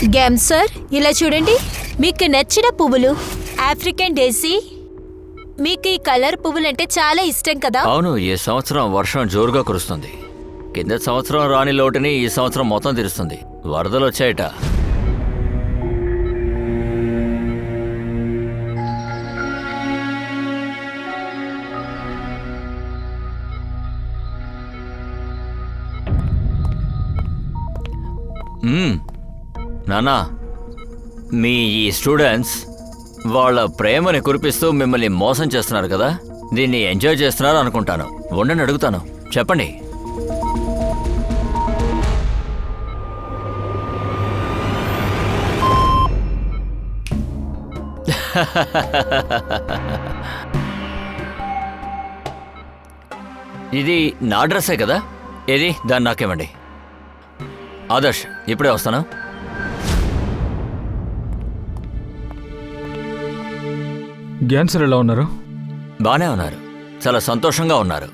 Game sir, ఇలా చూడండి. మీకు నచ్చిన పువ్వులు ఆఫ్రికన్ డేసీ. మీకు ఈ కలర్ పువ్వులంటే చాలా ఇష్టం కదా? అవును, ఈ సంవత్సరం వర్షం జోరుగా కురుస్తుంది. కింద సంవత్సరం రాని లోటుని ఈ సంవత్సరం మొత్తం తీరుస్తుంది. వరదలు వచ్చాయట. నానా, మీ ఈ స్టూడెంట్స్ వాళ్ళ ప్రేమని కురిపిస్తూ మిమ్మల్ని మోసం చేస్తున్నారు కదా, దీన్ని ఎంజాయ్ చేస్తున్నారు అనుకుంటాను. ఉండండి, అడుగుతాను, చెప్పండి. ఇది నా డ్రెస్సే కదా? ఏది, దాన్ని నాకేమండి. ఆదర్శ్, ఇప్పుడే వస్తాను. గ్యాన్ సార్ ఎలా ఉన్నారు? బానే ఉన్నారు, చాలా సంతోషంగా ఉన్నారు.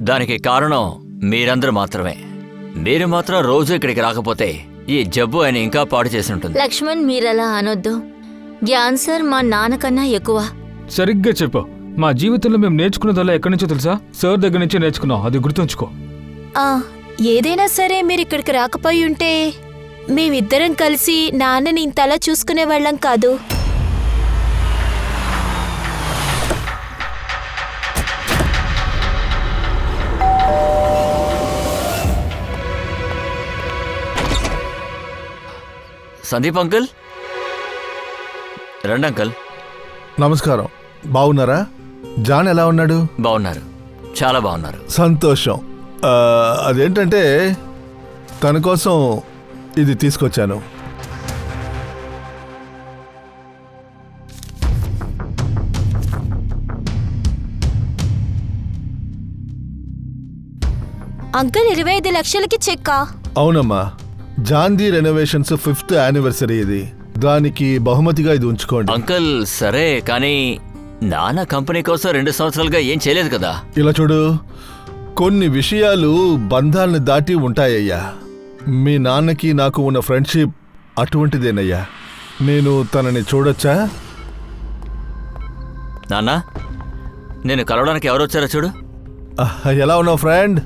దానికి కారణం మీరందరూ మాత్రమే. మీరు మాత్రం రోజు ఇక్కడికి రాకపోతే ఈ జబ్బు ఆయన ఇంకా పాడు చేసి ఉంటుంది. లక్ష్మణ్, మీరలా అనొద్దు. గ్యాన్ సార్ మా నాన్నకన్నా ఎక్కువ. సరిగ్గా చెప్పావు. మా జీవితంలో మేము నేర్చుకున్నదల్లా ఎక్కడి నుంచో తెలుసా? సార్ దగ్గర నుంచే నేర్చుకున్నాం, అది గుర్తుంచుకో. ఏదైనా సరే మీరు ఇక్కడికి రాకపోయి ఉంటే మేమిద్దరం కలిసి నాన్నని ఇంతలా చూసుకునే వాళ్ళం కాదు. సందీప్ అంకుల్, రండి అంకుల్. నమస్కారం. బాగున్నారా? జాన్ ఎలా ఉన్నాడు? బాగున్నారు, చాలా బాగున్నారు. సంతోషం. అదేంటంటే తన కోసం ఇది తీసుకొచ్చాను. అంకుల్, 25 లక్షలకి చెక్కా? అవునమ్మా, జాన్ది రెనోవేషన్స్ 5th యానివర్సరీ ఇది. దానికి బహుమతిగా ఇది ఉంచుకోండి. అంకుల్ సరే, కానీ నాన్న కంపెనీ కోసం 2 సంవత్సరాలుగా ఏం చేయలేదు కదా. ఇలా చూడు, కొన్ని విషయాలు బంధాలను దాటి ఉంటాయ్యా. మీ నాన్నకి నాకు ఉన్న ఫ్రెండ్షిప్ అటువంటిదేనయ్యా. నేను తనని చూడొచ్చా? నాన్న, నేను కలవడానికి ఎవరు వచ్చారో చూడు. ఎలా ఉన్నావు ఫ్రెండ్?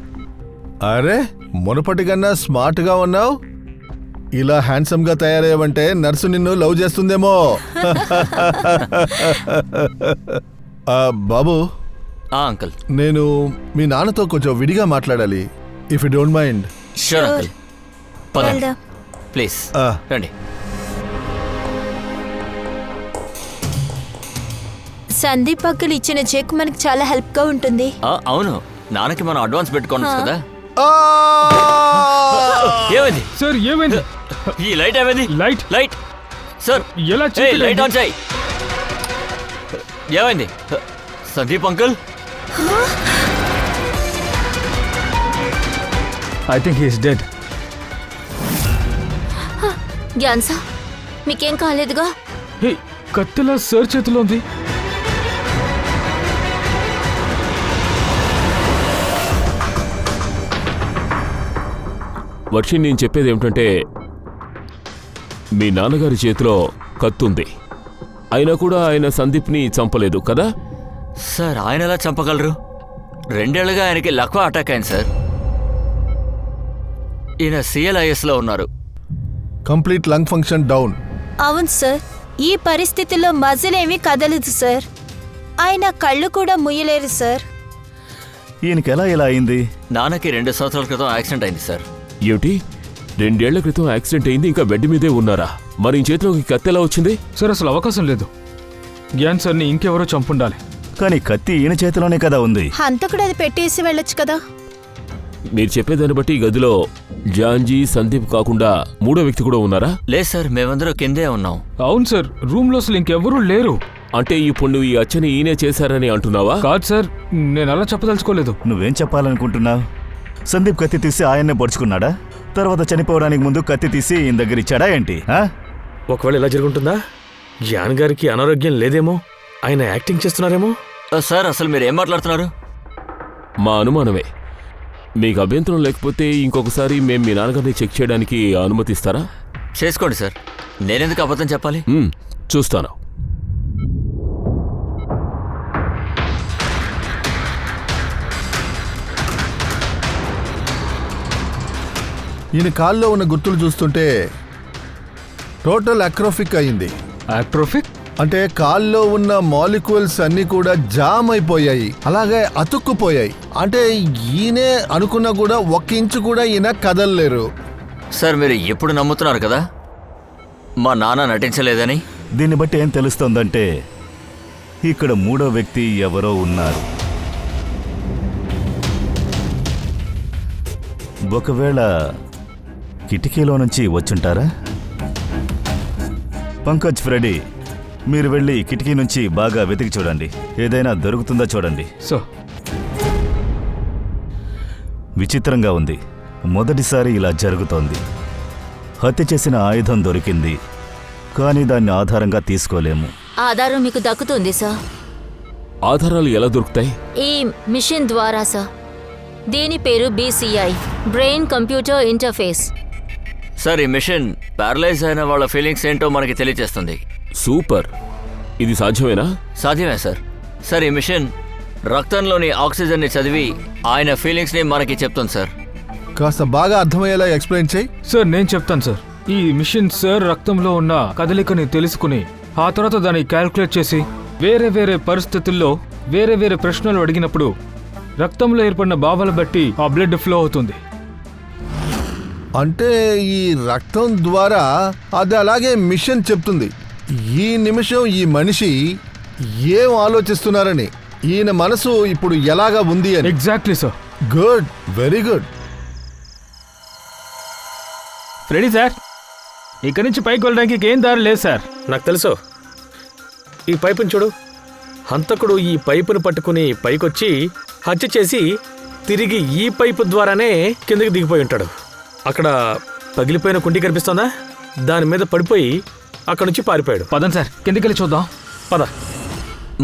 అరే, మునపటి కన్నా స్మార్ట్గా ఉన్నావు. ఇలా హ్యాండ్సమ్గా తయారయ్యావంటే నర్సు నిన్ను లవ్ చేస్తుందేమో. బాబు. అంకుల్, నేను మీ నాన్నతో కొంచెం విడిగా మాట్లాడాలి. If you don't mind. Sure uncle, పదండి ప్లీజ్. రండి. సందీప్ అంకుల్ ఇచ్చిన చెక్ మనకి చాలా హెల్ప్ గా ఉంటుంది. అవును, నాన్నకి మనం అడ్వాన్స్ పెట్టుకోండి కదా. ఏమైంది సార్? ఏమైంది? ఈ లైట్ ఏమైంది? లైట్ సార్, ఎలా లైట్ ఆన్ చేయి. ఏమైంది? Sandeep uncle, I think he is dead. Gyan sir, మీకేం కాలేదుగా? హే, కత్తిలా సార్ చేతిలో ఉంది. వర్షి, నేను చెప్పేది ఏమిటంటే మీ నాన్నగారి చేతిలో కత్తుంది. అయినా కూడా ఆయన సందీప్ని చంపలేదు కదా? సార్, ఆయన ఎలా చంపగలరు? 2 ఏళ్లుగా ఆయనకి లక్వా అటాక్ అయింది సార్. ఈయన CLISలో ఉన్నారు. Complete lung function down. అవును సార్, ఈ పరిస్థితిలో మజిల్ ఏమీ కదలదు సార్. ఆయన కళ్ళు కూడా ముయ్యలేరు సార్. ఈయనకెలా ఇలా అయింది? నాన్నకి 2 సంవత్సరాల క్రితం యాక్సిడెంట్ అయింది సార్. ఏమిటి? 2 ఏళ్ల క్రితం యాక్సిడెంట్ అయింది, ఇంకా బెడ్ మీదే ఉన్నారా? మరి ఈ చేతిలోకి కత్తి ఎలా వచ్చింది? సార్, అసలు అవకాశం లేదు. గ్యాన్ సార్ని ఇంకెవరో చంపుండాలి. కానీ కత్తి ఈయన చేతిలోనే కదా ఉంది. హంతకుడు అది పెట్టేసి వెళ్ళొచ్చు కదా. మీరు చెప్పేదాన్ని బట్టి ఈ గదిలో జాన్జీ, సందీప్ కాకుండా 3వ వ్యక్తి కూడా ఉన్నారా? లేదు సార్, మేమందరూ కిందే ఉన్నాం. అవును సార్, రూమ్ లో అసలు ఇంకెవరూ లేరు. అంటే ఇప్పుడు నువ్వు ఈ అచ్చని ఈయనే చేశారని అంటున్నావా? కాదు సార్, నేను అలా చెప్పదలుచుకోలేదు. నువ్వేం చెప్పాలనుకుంటున్నావు? సందీప్ కత్తి తీసి ఆయన్నే పొడుచుకున్నాడా? తర్వాత చనిపోవడానికి ముందు కత్తి తీసి ఈయన దగ్గర ఇచ్చాడా ఏంటి? ఒకవేళ ఇలా జరుగుంటుందా? జాన్ గారికి అనారోగ్యం లేదేమో, ఆయన యాక్టింగ్ చేస్తున్నారేమో. సార్, అసలు మీరు ఏం మాట్లాడుతున్నారు? మా అనుమానమే. మీకు అభ్యంతరం లేకపోతే ఇంకొకసారి మేము మీ నాన్నగారిని చెక్ చేయడానికి అనుమతిస్తారా? చేసుకోండి సార్. నేనెందుకు అబద్ధం చెప్పాలి? చూస్తాను. ఈయన కాల్లో ఉన్న గుర్తులు చూస్తుంటే టోటల్ అక్రోఫిక్ అయింది. ఆక్ట్రోఫిక్ అంటే కాల్లో ఉన్న మాలిక్యూల్స్ అన్నీ కూడా జామ్ అయిపోయాయి, అలాగే అతుక్కుపోయాయి. అంటే ఈయనే అనుకున్నా కూడా 1 ఇంచు కూడా ఈయన కదలలేరు. సార్ మీరు ఎప్పుడు నమ్ముతున్నారు కదా మా నాన్న నటించలేదని? దీన్ని బట్టి ఏం తెలుస్తోందంటే ఇక్కడ 3వ వ్యక్తి ఎవరో ఉన్నారు. ఒకవేళ కిటికీలో నుంచి వచ్చుంటారా? పంకజ్, ఫ్రెడీ, మీరు వెళ్ళి కిటికీ నుంచి బాగా వెతికి చూడండి. ఏదైనా దొరుకుతుందో చూడండి. సో విచిత్రంగా ఉంది. మొదటిసారి ఇలా జరుగుతోంది. హత్య చేసిన ఆయుధం దొరికింది, కానీ దాన్ని ఆధారంగా తీసుకోలేము. ఆధారం మీకు దక్కుతుంది సార్. ఆధారాలు ఎలా దొరుకుతాయి? ఈ మిషన్ ద్వారా సార్. దీని పేరు BCI, brain computer interface. Sir ఈ మిషన్ ప్యారలైజ్ అయిన వాళ్ళ ఫీలింగ్స్ ఏంటో మనకి తెలియజేస్తుంది. సూపర్. ఇది సాధ్యమేనా? సాధ్యమే సార్. సార్ ఈ మిషన్ రక్తంలోని ఆక్సిజన్ని చదివి ఆయన ఫీలింగ్స్ని మనకి చెప్తుంది సార్. కాస్త బాగా అర్థమయ్యేలా ఎక్స్ప్లెయిన్ చేయి. సార్ నేను చెప్తాను సార్. ఈ మిషన్ సార్ రక్తంలో ఉన్న కదలికని తెలుసుకుని ఆ తర్వాత దాన్ని క్యాల్కులేట్ చేసి వేరే వేరే పరిస్థితుల్లో వేరే వేరే ప్రశ్నలు అడిగినప్పుడు రక్తంలో ఏర్పడిన భావాలు బట్టి ఆ బ్లడ్ ఫ్లో అవుతుంది. అంటే ఈ రక్తం ద్వారా అది అలాగే మిషన్ చెప్తుంది ఈ నిమిషం ఈ మనిషి ఏం ఆలోచిస్తున్నారని, ఈయన మనసు ఇప్పుడు ఎలాగా ఉంది అని. Exactly sir. Good, very good. Ready sir. ఇక్కడి నుంచి పైకి వెళ్ళడానికి ఏం దారి లేదు సార్. నాకు తెలుసు. ఈ పైపుని చూడు. హంతకుడు ఈ పైపును పట్టుకుని పైకొచ్చి హత్య చేసి తిరిగి ఈ పైపు ద్వారానే కిందకి దిగిపోయి ఉంటాడు. అక్కడ పగిలిపోయిన కుండి కనిపిస్తోందా? దాని మీద పడిపోయి అక్కడి నుంచి పారిపోయాడు. పదండి సార్, కిందకెళ్ళి చూద్దాం. పద.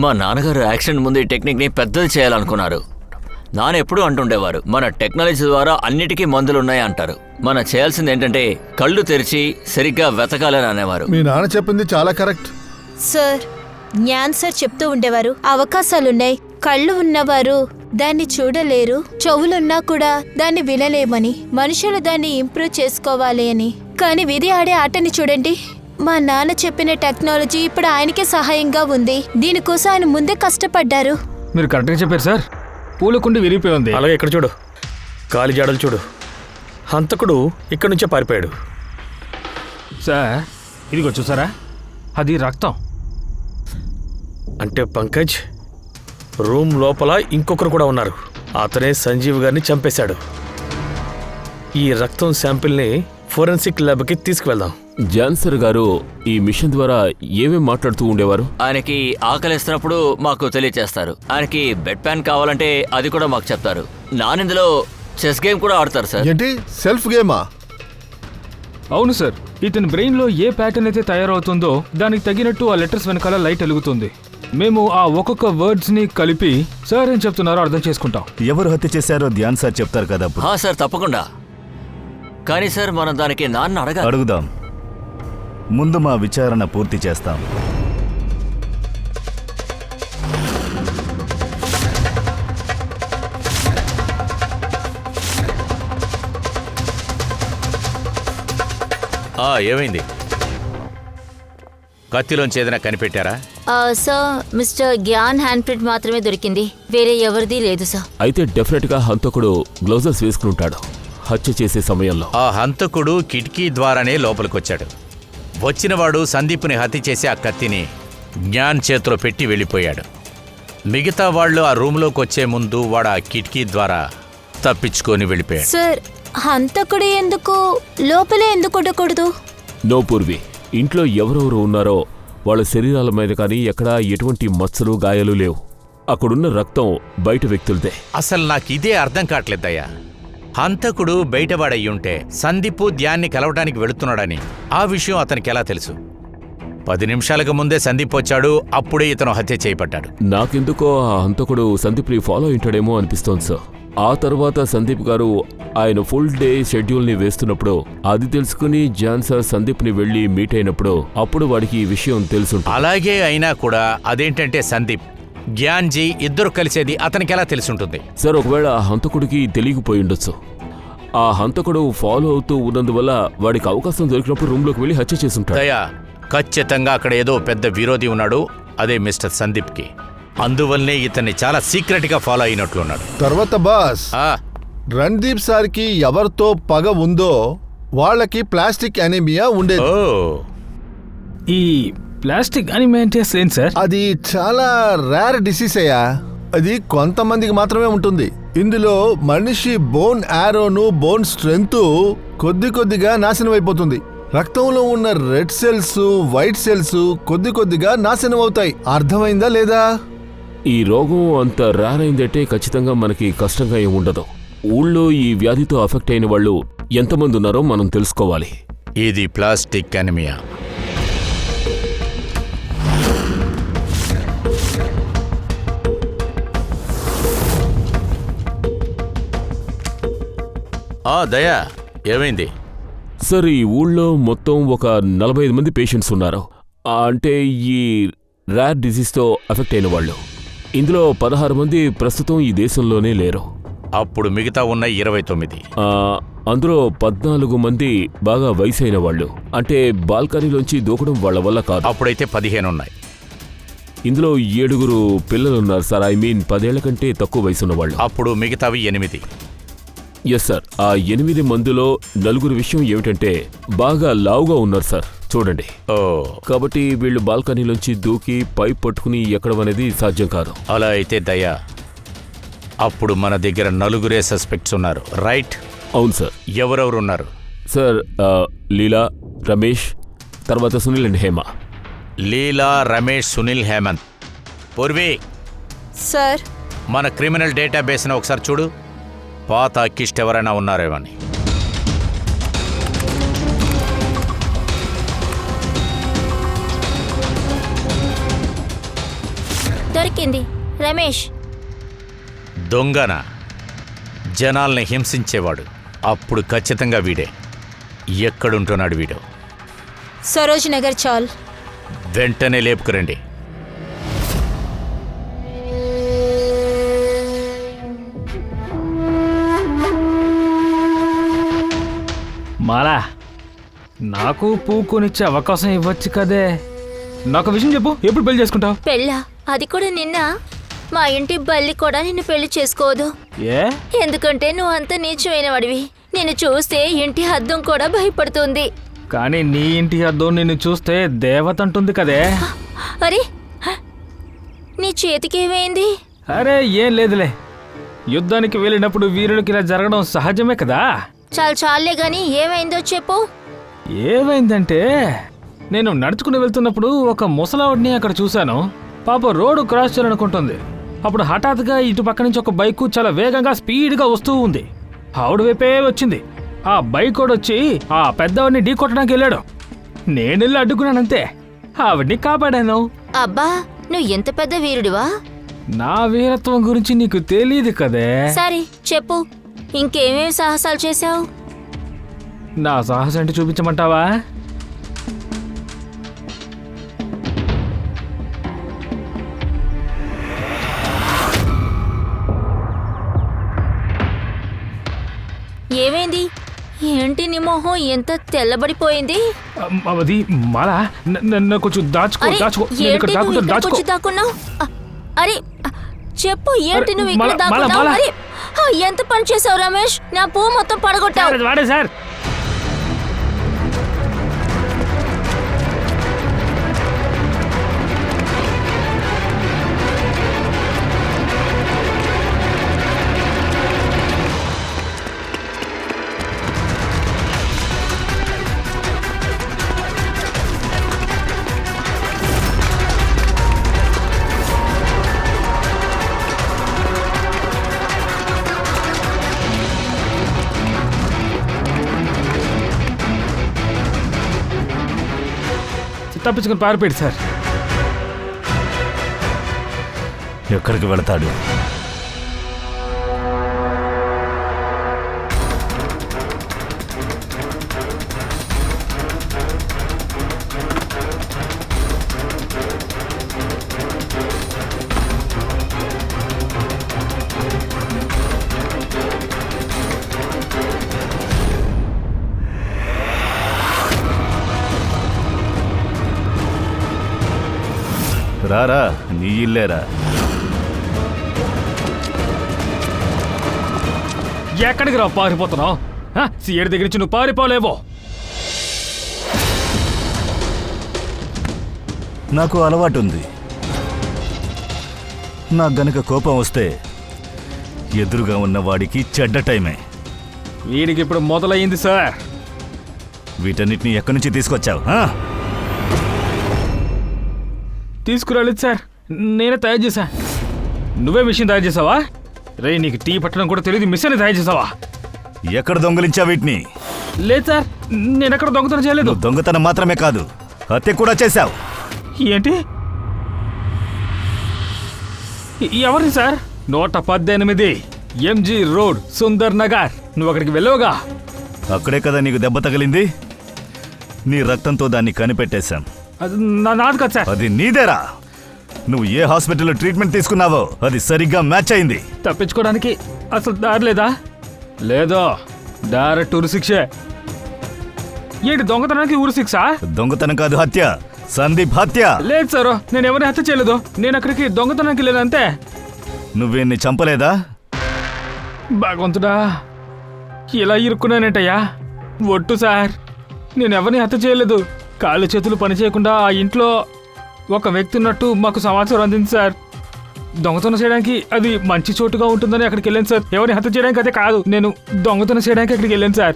మా నాన్నగారు యాక్సిడెంట్ ముందు ఈ టెక్నిక్ని పెద్దది చేయాలనుకున్నారు. నాన్న ఎప్పుడూ అంటుండేవారు, మన టెక్నాలజీ ద్వారా అన్నిటికీ మందులున్నాయి అంటారు. మనం చేయాల్సింది ఏంటంటే కళ్ళు తెరిచి సరిగ్గా వెతకాలని అనేవారు. మీ నాన్న చెప్పింది చాలా కరెక్ట్. సార్ జ్ఞాన్ సార్ చెప్తూ ఉండేవారు, అవకాశాలున్నాయి. కళ్ళు ఉన్నవారు దాన్ని చూడలేరు, చెవులున్నా కూడా దాన్ని వినలేమని, మనుషులు దాన్ని ఇంప్రూవ్ చేసుకోవాలి అని. కానీ విధి ఆడే ఆటని చూడండి. మా నాన్న చెప్పిన టెక్నాలజీ ఇప్పుడు ఆయనకే సహాయంగా ఉంది. దీనికోసం ఆయన ముందే కష్టపడ్డారు. మీరు కరెక్ట్గా చెప్పారు సార్. పూలకుండి విరిగిపోయి ఉంది. అలాగే ఇక్కడ చూడు, కాలి జాడలు చూడు. హంతకుడు ఇక్కడి నుంచే పారిపోయాడు. సార్ ఇదిగో చూసారా, అది రక్తం. అంటే పంకజ్ రూమ్ లోపల ఇంకొకరు కూడా ఉన్నారు. అతనే సంజీవ్ గారిని చంపేశాడు. ఈ రక్తం శాంపిల్ని ఫోరెన్సిక్ ల్యాబ్కి తీసుకువెళ్దాం. జాన్సర్ గారు ఈ మిషన్ ద్వారా ఏమేం మాట్లాడుతూ ఉండేవారు? ఆయనకి ఆకలిస్తున్నప్పుడు మాకు తెలియచేస్తారు. ఆయనకి బెడ్ ప్యాన్ కావాలంటే అది కూడా మాకు చెప్తారు. నానిందులో చెస్ గేమ్ కూడా ఆడతారు సార్. ఏంటి, సెల్ఫ్ గేమా? అవును సార్. ఇతని బ్రెయిన్లో ఏ ప్యాటర్న్ అయితే తయారవుతుందో దానికి తగినట్టు ఆ లెటర్స్ వెనకాల లైట్ వెలుగుతుంది. మేము ఆ ఒక్కొక్క వర్డ్స్ని కలిపి సార్ ఏం చెప్తున్నారో అర్థం చేసుకుంటాం. ఎవరు హత్య చేశారో ధ్యాన్ సార్ చెప్తారు కదా అప్పుడు. సార్ తప్పకుండా. కానీ సార్ మనం దానికి నాన్న అడుగుదాం. ముందు మా విచారణ పూర్తి చేస్తాం. ఏమైంది? కత్తిలోంచి ఏదైనా కనిపెట్టారా? Sir Mister Gyan hand print మాత్రమే దొరికింది, వేరే ఎవరిది లేదు సార్. అయితే డెఫినెట్గా హంతకుడు గ్లౌజెస్ వేసుకుని ఉంటాడు హత్య చేసే సమయంలో. ఆ హంతకుడు కిటికీ ద్వారానే లోపలికొచ్చాడు. వచ్చినవాడు సందీప్ని హత్య చేసి ఆ కత్తిని జ్ఞాన్ చేతిలో పెట్టి వెళ్ళిపోయాడు. మిగతా వాళ్ళు ఆ రూమ్లోకి వచ్చే ముందు వాడు ఆ కిటికీ ద్వారా తప్పించుకొని వెళ్ళిపోయాడు. సార్ హంతకుడు ఎందుకు లోపలే ఎందుకు ఉండకూడదు? నో పూర్వి, ఇంట్లో ఎవరెవరు ఉన్నారో వాళ్ళ శరీరాల మీద కానీ ఎక్కడా ఎటువంటి మచ్చలు గాయాలు లేవు. అక్కడున్న రక్తం బయట వ్యక్తులదే. అసలు నాకు ఇదే అర్థం కావట్లేదయ్యా. హంతకుడు బయటవాడయ్యుంటే సందీపు ధ్యాన్ని కలవడానికి వెళుతున్నాడని ఆ విషయం అతనికి ఎలా తెలుసు? 10 నిమిషాలకు ముందే సందీప్ వచ్చాడు, అప్పుడే ఇతను హత్య చేయబడ్డాడు. నాకెందుకో ఆ హంతకుడు సందీప్ని ఫాలో అయింటాడేమో అనిపిస్తోంది సార్. ఆ తర్వాత సందీప్ గారు ఆయన ఫుల్ డే షెడ్యూల్ని వేస్తున్నప్పుడు అది తెలుసుకుని జాన్ సార్ సందీప్ని వెళ్ళి మీట్ అయినప్పుడు అప్పుడు వాడికి ఈ విషయం తెలుసుంటుంది. అలాగే అయినా కూడా అదేంటంటే సందీప్, జ్ఞాన్జీ ఇద్దరు కలిసేది అతనికి ఎలా తెలుసుంటుంది? సార్ ఒకవేళ ఆ హంతకుడికి తెలియకపోయి ఉండొచ్చు. ఆ హంతకుడు ఫాలో అవుతూ ఉన్నందువల్ల వాడికి అవకాశం దొరికినప్పుడు రూమ్లోకి వెళ్ళి హత్య చేసుంటాడు. దయా, ఖచ్చితంగా అక్కడ ఏదో పెద్ద విరోధి ఉన్నాడు, అదే మిస్టర్ సందీప్కి. అందువల్లనే ఇతన్ని చాలా సీక్రెట్గా ఫాలో అయినట్లున్నాడు. తర్వాత బాస్, రణ్దీప్ సార్కి ఎవరితో పగ ఉందో వాళ్ళకి ప్లాస్టిక్ అనీమియా ఉండేది. ఓ, ఈ ప్లాస్టిక్ అనిమియా అంటే అసలు ఏంటి సార్? అది చాలా రేర్ డిసీజ్ అయ్యా. అది కొంతమందికి మాత్రమే ఉంటుంది. ఇందులో మనిషి బోన్ యారోను బోన్ స్ట్రెంగ్త్ కొద్దిగా నాశనం అయిపోతుంది. రక్తంలో ఉన్న రెడ్ సెల్స్ వైట్ సెల్స్ కొద్దిగా నాశనం అవుతాయి. అర్థమైందా లేదా? ఈ రోగం అంత రారైందంటే ఖచ్చితంగా మనకి కష్టంగా ఏమి ఉండదు. ఊళ్ళో ఈ వ్యాధితో అఫెక్ట్ అయిన వాళ్ళు ఎంతమంది ఉన్నారో మనం తెలుసుకోవాలి. ఇది ప్లాస్టిక్ అనీమియా. దయా, ఏమైంది? సార్ ఈ ఊళ్ళో మొత్తం ఒక 45 మంది పేషెంట్స్ ఉన్నారు. అంటే ఈ రేర్ డిసీజ్తో అఫెక్ట్ అయిన వాళ్ళు. ఇందులో 16 మంది ప్రస్తుతం ఈ దేశంలోనే లేరు. అప్పుడు మిగతా ఉన్న 29. అందులో 14 మంది బాగా వయసు అయిన వాళ్ళు, అంటే బాల్కనీలోంచి దూకడం వాళ్ళ వల్ల కాదు. అప్పుడైతే 15 ఉన్నాయి. ఇందులో 7 పిల్లలున్నారు సార్. ఐ మీన్ 10 ఏళ్ల కంటే తక్కువ వయసున్న వాళ్ళు. అప్పుడు మిగతావి 8. Yes sir. ఆ 8 మందిలో 4 విషయం ఏమిటంటే బాగా లావుగా ఉన్నారు సార్. చూడండి. ఓ, కాబట్టి వీళ్ళు బాల్కనీలోంచి దూకి పైప్ పట్టుకుని ఎక్కడం అనేది సాధ్యం కాదు. అలా అయితే దయా, అప్పుడు మన దగ్గర 4 సస్పెక్ట్స్ ఉన్నారు, రైట్? అవును సార్. ఎవరెవరు ఉన్నారు? సార్ లీలా, రమేష్, తర్వాత సునీల్ అండ్ హేమ. లీలా, రమేష్, సునీల్, హేమంత్. పూర్వీ, సార్, మన క్రిమినల్ డేటాబేస్ను ఒకసారి చూడు. పాత అక్కిస్ట్ ఎవరైనా ఉన్నారేమని. దొరికింది. రమేష్. దొంగన, జనాల్ని హింసించేవాడు. అప్పుడు ఖచ్చితంగా వీడే. ఎక్కడుంటున్నాడు వీడు? సరోజ్ నగర్ చాల్. వెంటనే లేపుకురండి. మాలా, నాకు పువ్వు కొనిచ్చే అవకాశం ఇవ్వచ్చు కదే. నాకు విషయం చెప్పు, ఎప్పుడు పెళ్లి చేసుకుంటావు? పెళ్ళా? అది కూడా నిన్న. మా ఇంటి బల్లి కూడా నిన్ను పెళ్లి చేసుకోదు. ఏ? ఎందుకంటే నువ్వు అంత నీచమైన వాడివి. నిన్ను చూస్తే ఇంటి అద్దం కూడా భయపడుతుంది. కానీ నీ ఇంటి అద్దం నిన్ను చూస్తే దేవత అంటుంది కదే. అరే, నీ చేతికి ఏమైంది? అరే ఏం లేదులే, యుద్ధానికి వెళ్ళినప్పుడు వీరునికి ఇలా జరగడం సహజమే కదా. చాలే గాని ఏమైందో చెప్పు. ఏమైందంటే, నేను నడుచుకుని వెళ్తున్నప్పుడు ఒక ముసలావిడిని అక్కడ చూశాను. పాప రోడ్డు క్రాస్ చేయాలనుకుంటుంది. అప్పుడు హఠాత్తుగా ఇటు పక్క నుంచి ఒక బైకు చాలా వేగంగా స్పీడ్గా వస్తూ ఉంది. ఆవిడ వైపే వచ్చింది. ఆ బైక్ వచ్చి ఆ పెద్దవాడిని ఢీ కొట్టడానికి వెళ్ళాడు. నేనెళ్ళి అడ్డుకున్నానంతే. ఆవిడ్ని కాపాడాను. అబ్బా, నువ్వు ఎంత పెద్ద వీరుడివా? నా వీరత్వం గురించి నీకు తెలియదు కదే. సరే చెప్పు, ఇంకేమేమి సాహసాలు చేశావు? నా సాహసం అంటే చూపించమంటావా? ఏమైంది? ఏంటి నీ మొహం ఎంత తెల్లబడిపోయింది? అది మాలా, నన్ను కొంచెం దాచుకో. అరే, నేను ఇక్కడ ఏంటి నువ్వు ఇక్కడికి వచ్చి దాక్కున్నావు? అరే చెప్పు, ఏంటి నువ్వు ఇక్కడ దాక్కున్నావు? అరే, ఎంత పని చేసావు రమేష్? నా పువ్వు మొత్తం పడగొట్టావు. వాడే సార్. తప్పించుకుని పారిపోయాడు సార్. ఎక్కడికి వెళతాడు? రారా, నీ ఇల్లేరా. ఎక్కడికి రా పారిపోతున్నావు? సీఏడి దగ్గర నుంచి నువ్వు పారిపోలేవో. నాకు అలవాటు ఉంది. నాకు గనక కోపం వస్తే ఎదురుగా ఉన్న వాడికి చెడ్డ టైమే. వీడికి ఇప్పుడు మొదలయ్యింది సార్. వీటన్నిటిని ఎక్కడి నుంచి తీసుకొచ్చావు? తీసుకురాలేదు సార్, నేనే తయారు చేశా. నువ్వే మిషన్ తయారు చేసావా? రే, నీకు టీ పట్టడం కూడా తెలియదు, మిషన్ తయారు చేసావా? ఎక్కడ దొంగలించావు వీటిని? లేదు సార్, నేను ఎక్కడ దొంగతనం చేయలేదు. నువ్వు దొంగతనం మాత్రమే కాదు, హత్య కూడా చేశావు. ఏంటి? ఎవరిని sir? 118 MG road, Sundar Nagar. నువ్వు అక్కడికి వెళ్ళవుగా? అక్కడే కదా నీకు దెబ్బ తగిలింది. నీ రక్తంతో దాన్ని కనిపెట్టేశాం. అది నాది కాదు సార్. అది నీదేరా. నువ్వు ఏ హాస్పిటల్లో ట్రీట్మెంట్ తీసుకున్నావో అది సరిగ్గా మ్యాచ్ అయింది. తప్పించుకోవడానికి అసలు దారి లేదా? లేదో, డైరెక్ట్ ఉరి శిక్షే. ఏంటి దొంగతనానికి ఉరి శిక్ష? దొంగతనం కాదు, హత్య. సందీప్ హత్య. లేదు సార్, నేను ఎవరిని హత్య చేయలేదు. నేను అక్కడికి దొంగతనానికి లేదంతే. నువ్వేన్ని చంపలేదా? భగవంతుడా, ఇలా ఇరుక్కున్నానేంటయ్యా. ఒట్టు సార్, నేను ఎవరిని హత్య చేయలేదు. కాళ్ళు చేతులు పనిచేయకుండా ఆ ఇంట్లో ఒక వ్యక్తి ఉన్నట్టు మాకు సమాచారం అందింది సార్. దొంగతనం చేయడానికి అది మంచి చోటుగా ఉంటుందని అక్కడికి వెళ్ళాను సార్. ఎవరిని హత్య చేయడానికి అదే కాదు, నేను దొంగతనం చేయడానికి అక్కడికి వెళ్ళాను సార్.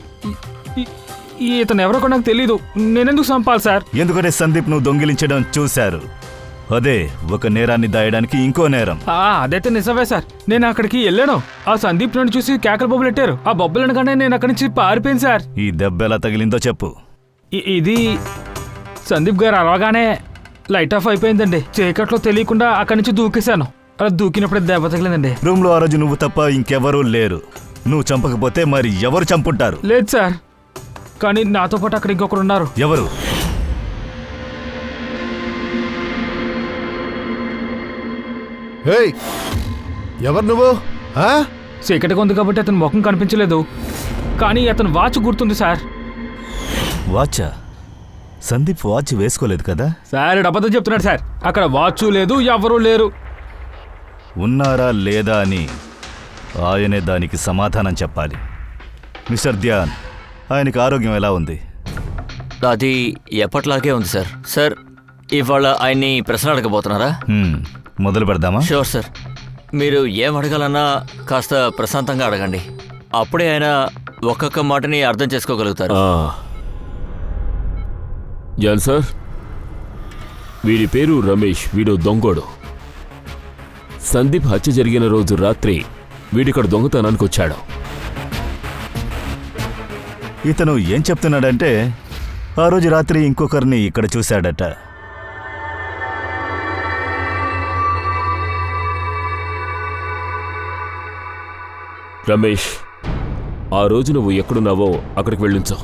ఇతను ఎవరో కూడా నాకు తెలీదు. నేనెందుకు చంపాలి సార్? ఎందుకంటే సందీప్ నువ్వు దొంగిలించడం చూశారు. అదే ఒక నేరాన్ని దాయడానికి ఇంకో నేరం. అదైతే నిజమే సార్. నేను అక్కడికి వెళ్ళాను. ఆ సందీప్ నన్ను చూసి కేకల బొబ్బులు పెట్టారు. ఆ బొబ్బలు అనగానే నేను అక్కడి నుంచి పారిపోయాను సార్. ఈ దెబ్బ ఎలా తగిలిందో చెప్పు. ఇది సందీప్ గారు అరవగానే లైట్ ఆఫ్ అయిపోయిందండి. చీకట్లో తెలియకుండా అక్కడి నుంచి దూకేశాను. అలా దూకినప్పుడే దెబ్బ తగిలిందండి. రూమ్ లో ఆ రోజు నువ్వు తప్ప ఇంకెవరూ లేరు. నువ్వు చంపకపోతే మరి ఎవరు చంపుంటారు? లేదు సార్, కానీ నాతో పాటు అక్కడ ఇంకొకరు ఉన్నారు. ఎవరు? ఎవరు నువ్వు? చీకటిగా ఉంది కాబట్టి అతని ముఖం కనిపించలేదు, కానీ అతను వాచ్ గుర్తుంది సార్. వాచా? సందీప్ వాచ్ వేసుకోలేదు కదా సార్? అబద్ధం చెప్తున్నాడు సార్. అక్కడ వాచ్ లేదు, ఎవరూ లేరు. ఉన్నారా లేదా అని ఆయనే దానికి సమాధానం చెప్పాలి. మిస్టర్ ధ్యాన్, ఆయనకి ఆరోగ్యం ఎలా ఉంది? అది ఎప్పట్లాగే ఉంది సార్. సార్, ఇవాళ ఆయన్ని ప్రశ్న అడగబోతున్నారా? మొదలు పెడదామా? Sure sir. మీరు ఏం అడగాలన్నా కాస్త ప్రశాంతంగా అడగండి. అప్పుడే ఆయన ఒక్కొక్క మాటని అర్థం చేసుకోగలుగుతారు. జాన్ సార్, వీడి పేరు రమేష్. వీడు దొంగోడు. సందీప్ హత్య జరిగిన రోజు రాత్రి వీడిక్కడ దొంగతనానికి వచ్చాడు. ఇతను ఏం చెప్తున్నాడంటే ఆ రోజు రాత్రి ఇంకొకరిని ఇక్కడ చూశాడట. రమేష్, ఆ రోజు నువ్వు ఎక్కడున్నావో అక్కడికి వెళ్ళించు.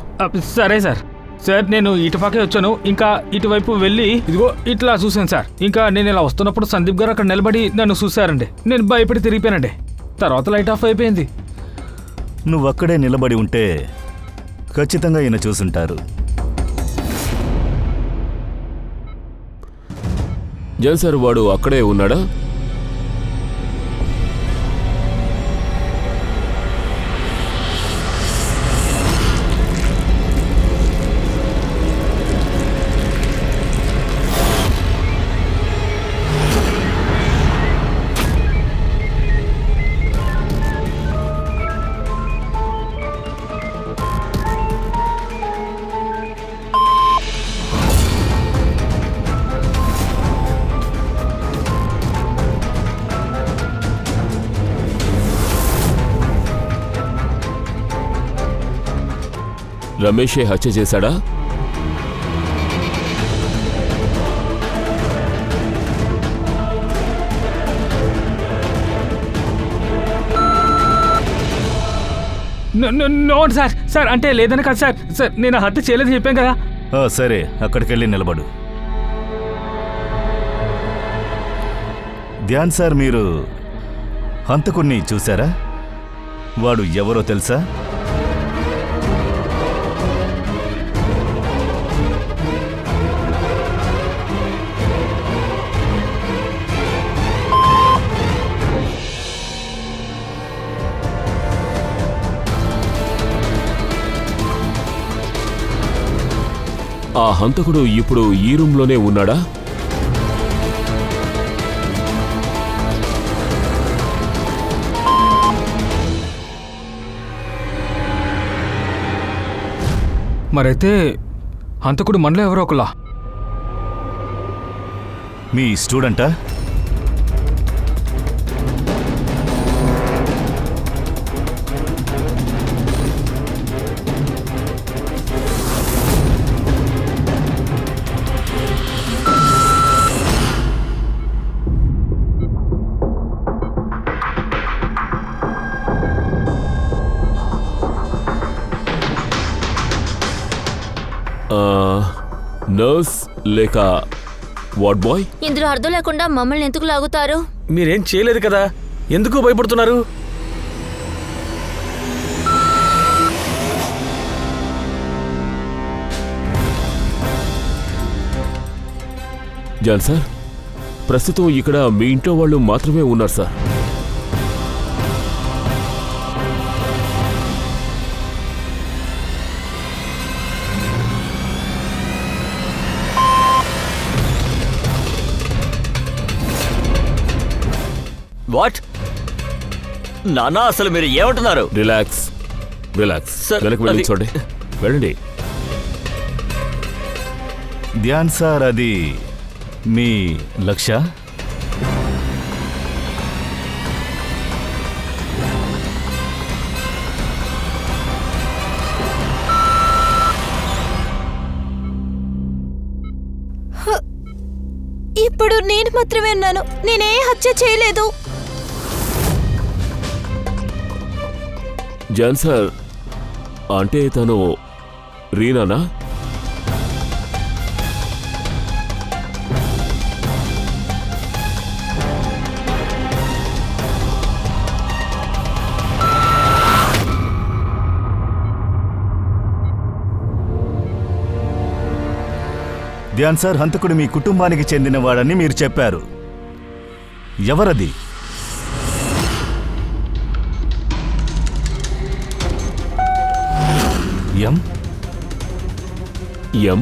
సరే సార్. సార్, నేను ఇటుపక్కే వచ్చాను. ఇంకా ఇటువైపు వెళ్ళి ఇదిగో ఇట్లా చూశాను సార్. ఇంకా నేను ఇలా వస్తున్నప్పుడు సందీప్ గారు అక్కడ నిలబడి నన్ను చూశారండి. నేను భయపడి తిరిగిపోయానండి. తర్వాత లైట్ ఆఫ్ అయిపోయింది. నువ్వు అక్కడే నిలబడి ఉంటే ఖచ్చితంగా ఈయన చూసుంటారు. జాన్ సార్, వాడు అక్కడే ఉన్నాడా? రమేషే హత్య చేశాడా? No sir. సార్ అంటే లేదని కాదు సార్. సార్, నేను హత్య చేయలేదు చెప్పాను కదా. సరే, అక్కడికెళ్ళి నిలబడు. ధ్యాన్ సార్, మీరు హంతకుణ్ణి చూశారా? వాడు ఎవరో తెలుసా? ఆ హంతకుడు ఇప్పుడు ఈ రూమ్లోనే ఉన్నాడా? మరైతే హంతకుడు మనలో ఎవరో ఒకలా. మీ స్టూడెంటా? నర్స్ లేక వార్డ్ బాయ్? ఇందులో అర్థం లేకుండా మమ్మల్ని ఎందుకు లాగుతారు? మీరేం చేయలేదు కదా, ఎందుకు భయపడుతున్నారు? జాన్ సార్, ప్రస్తుతం ఇక్కడ మీ ఇంట్లో వాళ్ళు మాత్రమే ఉన్నారు సార్. వాట్? నానా, అసలు మీరు ఏమంటున్నారు? Relax relax. సార్, వెనక్కి వెళ్ళి అది- చూడండి, వెళ్ళండి. ధ్యాన్ సార్, అది మీ లక్ష్య? ఇప్పుడు నేను మాత్రమే ఉన్నాను. నేనే హత్య చేయలేదు. జాన్ సార్, అంటే తను రీనానా? ధ్యాన్ సార్, హంతకుడు మీ కుటుంబానికి చెందినవాడని మీరు చెప్పారు. ఎవరది? ఎం? ఎం?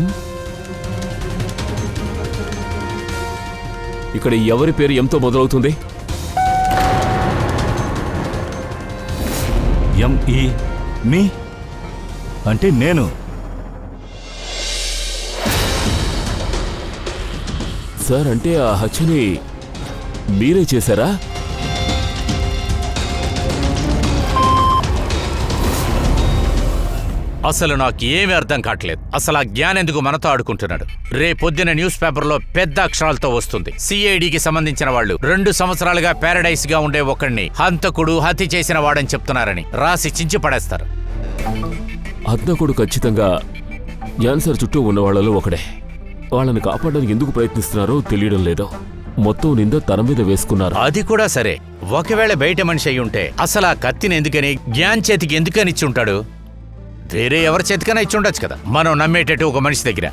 ఇక్కడ ఎవరి పేరు ఎంతో మొదలవుతుంది? ఎంఈ? మీ అంటే నేను. సార్, అంటే ఆ హత్యని మీరే చేశారా? అసలు నాకు ఏమీ అర్థం కావట్లేదు. అసలు ఆ జ్ఞాన్ ఎందుకు మనతో ఆడుకుంటున్నాడు? రేపొద్దున న్యూస్ పేపర్లో పెద్ద అక్షరాలతో వస్తుంది, సిఐడికి సంబంధించిన వాళ్ళు 2 సంవత్సరాలుగా పారడైస్ గా ఉండే ఒకడిని హంతకుడు హత్య చేసిన వాడని చెప్తున్నారని రాసి చించి పడేస్తారు. హంతకుడు ఖచ్చితంగా జాన్ సార్ చుట్టూ ఉన్న వాళ్ళలో ఒకడే. వాళ్ళని కాపాడడానికి ఎందుకు ప్రయత్నిస్తున్నారో తెలియడం లేదో. మొత్తం నింద తన మీద వేసుకున్నారు. అది కూడా సరే, ఒకవేళ బయట మనిషి అయి ఉంటే అసలు ఆ కత్తిని ఎందుకని జ్ఞాన్ చేతికి ఎందుకని ఇచ్చి ఉంటాడు? వేరే ఎవరి చేతికైనా ఇచ్చి ఉండొచ్చు కదా, మనం నమ్మేటట్టు ఒక మనిషి దగ్గర.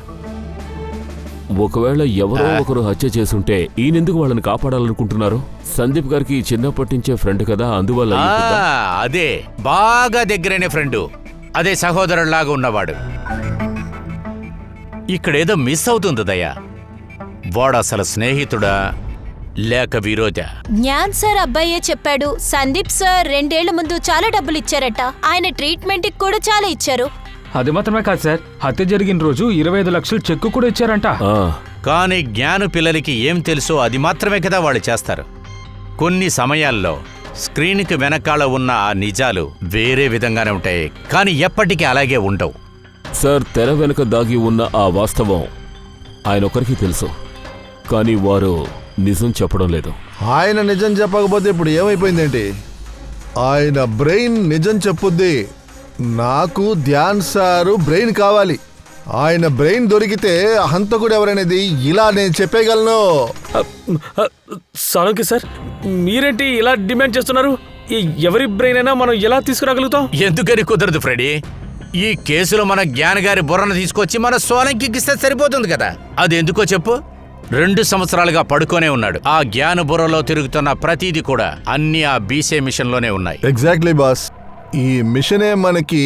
ఒకవేళ ఎవరో ఒకరు హత్య చేసుంటే ఈయనెందుకు వాళ్ళని కాపాడాలనుకుంటున్నారు? సందీప్ గారికి చిన్నప్పటి నుంచే ఫ్రెండ్ కదా, అందువల్ల అయ్యుంటుందా? అదే బాగా దగ్గరైన ఫ్రెండు, అదే సహోదరులాగా ఉన్నవాడు. ఇక్కడేదో మిస్ అవుతుంది దయ్యా. వాడు అసలు స్నేహితుడా లేక విరోధా? జ్ఞాన్ సార్ అబ్బాయే చెప్పాడు. సందీప్ సార్ 2 ఏళ్ల ముందు చాలా డబ్బులు ఇచ్చారట. ఆయన ట్రీట్మెంట్ కి కూడా చాలా ఇచ్చారు. అది మాత్రమే కాదు సార్, హత్య జరిగిన రోజు 25 లక్షలు చెక్కు కూడా ఇచ్చారంట. కానీ జ్ఞాను పిల్లలకి ఏం తెలుసో అది మాత్రమే కదా వాళ్ళు చేస్తారు. కొన్ని సమయాల్లో స్క్రీన్కి వెనకాల ఉన్న ఆ నిజాలు వేరే విధంగానే ఉంటాయి, కానీ ఎప్పటికీ అలాగే ఉండవు. సార్, తెర వెనుక దాగి ఉన్న ఆ వాస్తవం ఆయన ఒకరికి తెలుసు, కానీ వారు నిజం చెప్పడం లేదు. ఆయన నిజం చెప్పకపోతే ఇప్పుడు ఏమైపోయిందేంటి? ఆయన బ్రెయిన్ నిజం చెప్పుద్ది. నాకు ధ్యాన్ సారు బ్రెయిన్ కావాలి. ఆయన బ్రెయిన్ దొరికితే హంతకుడు ఎవరనేది ఇలా నేను చెప్పేయగలను. సాలంకి సార్, మీరేంటి ఇలా డిమాండ్ చేస్తున్నారు? ఈ ఎవరి బ్రెయిన్ అయినా మనం ఎలా తీసుకురాగలుగుతాం? ఎందుకని కుదరదు ఫ్రెడీ? ఈ కేసులో మన జ్ఞాన్ గారి బుర్రను తీసుకొచ్చి మన సోలంకి ఇస్తే సరిపోతుంది కదా. అది ఎందుకో చెప్పు. 2 సంవత్సరాలుగా పడుకోనే ఉన్నాడు. ఆ జ్ఞాన బుర్రలో తిరుగుతున్న ప్రతిదీ కూడా అన్ని ఆ బీసే మిషన్ లోనే ఉన్నాయి. Exactly boss. ఈ మిషనే మనకి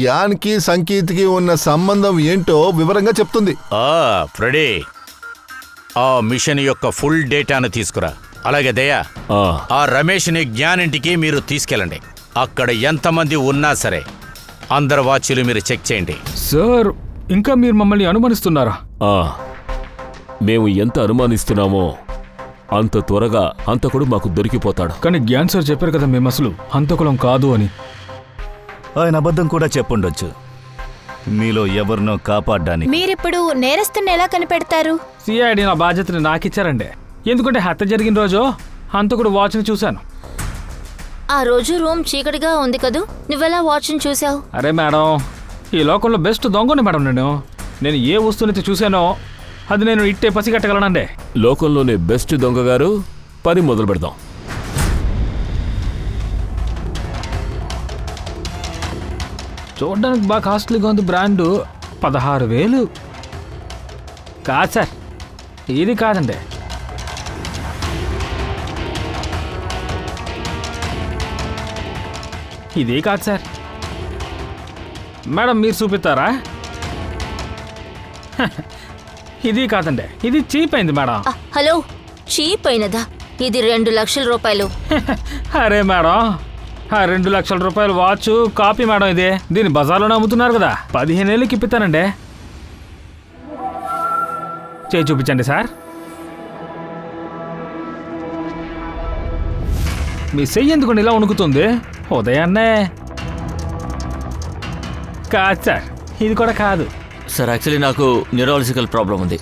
యాన్కి సంకేత్కి ఉన్న సంబంధం ఏంటో వివరంగా చెప్తుంది. ఫ్రెడీ, ఆ మిషన్ యొక్క ఫుల్ డేటాను తీసుకురా. అలాగే దయా, ఆ రమేష్ని జ్ఞానింటికి మీరు తీసుకెళ్ళండి. అక్కడ ఎంతమంది ఉన్నా సరే అందరు వాచ్లు మీరు చెక్ చేయండి. సార్, ఇంకా మీరు మమ్మల్ని అనుమానిస్తున్నారా? మేము ఎంత అనుమానిస్తున్నామో అంత త్వరగా హంతకుడు మాకు దొరికిపోతాడు. కానీ జ్ఞాన్ సార్ చెప్పారు కదా మేము అసలు హంతకులం కాదు అని. ఆయన అబద్ధం కూడా చెప్పుండొచ్చు, మీలో ఎవరినో కాపాడ్డానికి. మీరిప్పుడు నేరస్తుని ఎలా కనిపెడతారు? సిఐడి నా బాధ్యతని నాకిచ్చారండి. ఎందుకంటే హత్య జరిగిన రోజు హంతకుడు వాచ్ని చూశాను. ఆ రోజు రూమ్ చీకటిగా ఉంది కదూ, నువ్వెలా వాచ్ని చూసావు? అరే మేడం, ఈ లోకంలో బెస్ట్ దొంగని మేడం నేను ఏ వస్తువునైతే చూశానో అది నేను ఇట్టే పసిగట్టగలనండి. లోకంలోనే బెస్ట్ దొంగ గారు, పని మొదలు పెడదాం. చూడడానికి బాగా కాస్ట్లీగా ఉంది. బ్రాండు 16,000 కాదు సార్, ఇది కాదండి. ఇది కాదు సార్. మేడం మీరు చూపిస్తారా? ఇది కాదండి, ఇది చీప్ అయింది మేడం. Hello, cheap అయినదా? ఇది 2 లక్షల రూపాయలు. అరే మేడం, 2 లక్షల రూపాయలు వాచ్ కాపీ మేడం ఇది. దీన్ని బజార్లోనే అమ్ముతున్నారు కదా. 15 ఏళ్ళకి ఇప్పిస్తానండి. చేయి చూపించండి సార్. మీ చెయ్యి ఎందుకండి ఇలా వణుకుతుంది ఉదయాన్నే? కాదు సార్, ఇది కూడా కాదు సార్. యాక్చువల్లీ నాకు న్యూరాలజికల్ ప్రాబ్లం ఉంది.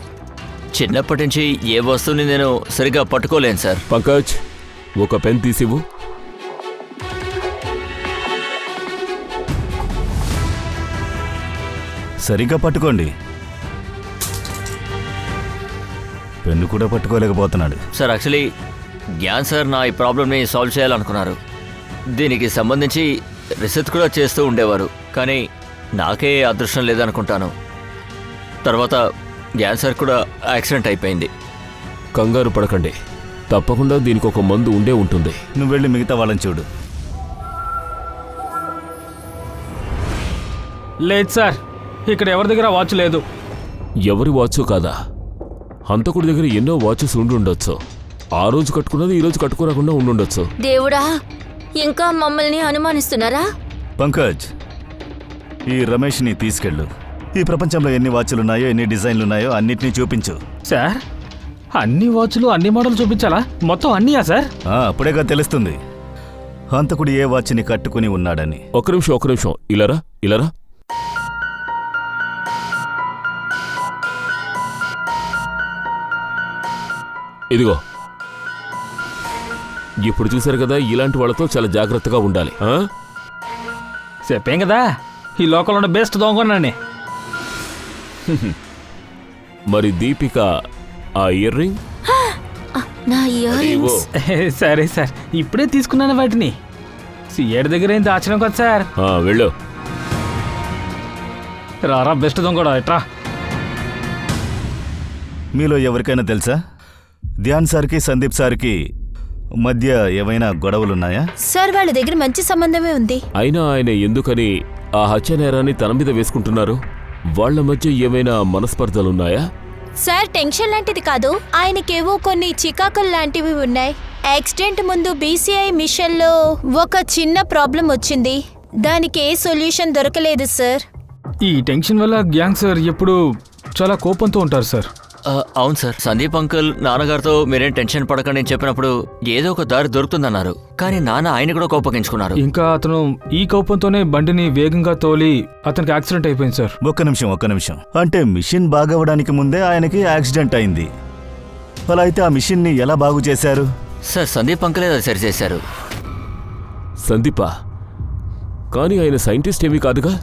చిన్నప్పటి నుంచి ఏ వస్తువుని నేను సరిగ్గా పట్టుకోలేను సార్. పంకజ్, ఒక పెన్ తీసివు. సరిగ్గా పట్టుకోండి. పెన్ను కూడా పట్టుకోలేకపోతున్నాడు. సార్, యాక్చువల్లీ జ్ఞాన్ సార్ నా ఈ ప్రాబ్లమ్ని సాల్వ్ చేయాలనుకున్నారు. దీనికి సంబంధించి రీసెర్చ్ కూడా చేస్తూ ఉండేవారు. కానీ నాకే అదృష్టం లేదనుకుంటాను. తర్వాత జ్ఞాన్ సార్ కూడా యాక్సిడెంట్ అయిపోయింది. కంగారు పడకండి, తప్పకుండా దీనికి ఒక మందు ఉండే ఉంటుంది. నువ్వు వెళ్ళి మిగతా వాళ్ళని చూడు. లేదు సార్, ఇక్కడ ఎవరి దగ్గర వాచ్ లేదు. ఎవరి వాచో కాదా? హంతకుడి దగ్గర ఎన్నో వాచెస్ ఉండుండొచ్చు. ఆ రోజు కట్టుకున్నది ఈ రోజు కట్టుకోకుండా ఉండుండొచ్చు. దేవుడా, ఇంకా మమ్మల్ని అనుమానిస్తున్నారా? పంకజ్, ఈ రమేష్ని తీసుకెళ్ళు. ఈ ప్రపంచంలో ఎన్ని వాచ్లున్నాయో, ఎన్ని డిజైన్లున్నాయో అన్నిటినీ చూపించు. సార్, అన్ని వాచ్లు అన్ని మోడల్ చూపించాలా? మొత్తం అన్నీయా సార్? అప్పుడేగా తెలుస్తుంది హంతకుడు ఏ వాచ్ని కట్టుకుని ఉన్నాడని. ఒక్క నిమిషం, ఇలారా. ఇదిగో, ఇప్పుడు చూశారు కదా, ఇలాంటి వాళ్ళతో చాలా జాగ్రత్తగా ఉండాలి. చెప్పాం కదా, ఈ లోకంలో బెస్ట్ దొంగనండి. మరి దీపిక ఆ ఇయర్ రింగ్? నా ఇయర్ రింగ్స్. సరే సార్, ఇప్పుడే తీసుకున్నాను వాటిని. సిఐడి దగ్గర ఏం దాచడం కదా సార్. వెళ్ళు. రారా బెస్ట్ దొంగ ఎట్రా. మీలో ఎవరికైనా తెలుసా ధ్యాన్ సార్కి సందీప్ సార్కి మధ్య ఏమైనా గొడవలున్నాయా? సార్, వాళ్ళ దగ్గర మంచి సంబంధమే ఉంది. అయినా ఆయన ఎందుకని ఆ హత్య నేరాన్ని తన మీద వేసుకుంటున్నారు? వాళ్ల మధ్య ఏమైనా మనస్పర్ధలున్నాయా? సార్, టెన్షన్ లాంటిది కాదు. ఆయనకేవో కొన్ని చికాకులు లాంటివి ఉన్నాయి. యాక్సిడెంట్ ముందు బీసీఐ మిషన్లో ఒక చిన్న ప్రాబ్లం వచ్చింది. దానికి ఏ సొల్యూషన్ దొరకలేదు సార్. ఈ టెన్షన్ వల్ల గ్యాంగ్ సార్ ఎప్పుడు చాలా కోపంతో ఉంటారు సార్. అవును సార్. సందీప్ అంకుల్ నాన్నగారితో మీరేం టెన్షన్ పడకండి అని చెప్పినప్పుడు ఏదో ఒక దారి దొరుకుతుందన్నారు. కానీ నాన్న ఆయన కూడా కోపగించుకున్నారు. ఇంకా అతను ఈ కోపంతోనే బండిని వేగంగా తోలి అతనికి యాక్సిడెంట్ అయిపోయింది సార్. ఒక్క నిమిషం. అంటే మిషన్ బాగవడానికి ముందే ఆయనకి యాక్సిడెంట్ అయింది. అలా అయితే ఆ మిషన్ని ఎలా బాగు చేశారు? సార్, సందీప్ అంకులే అది సరిచేశారు. సందీపా? కానీ ఆయన సైంటిస్ట్ ఏమీ కాదుగా.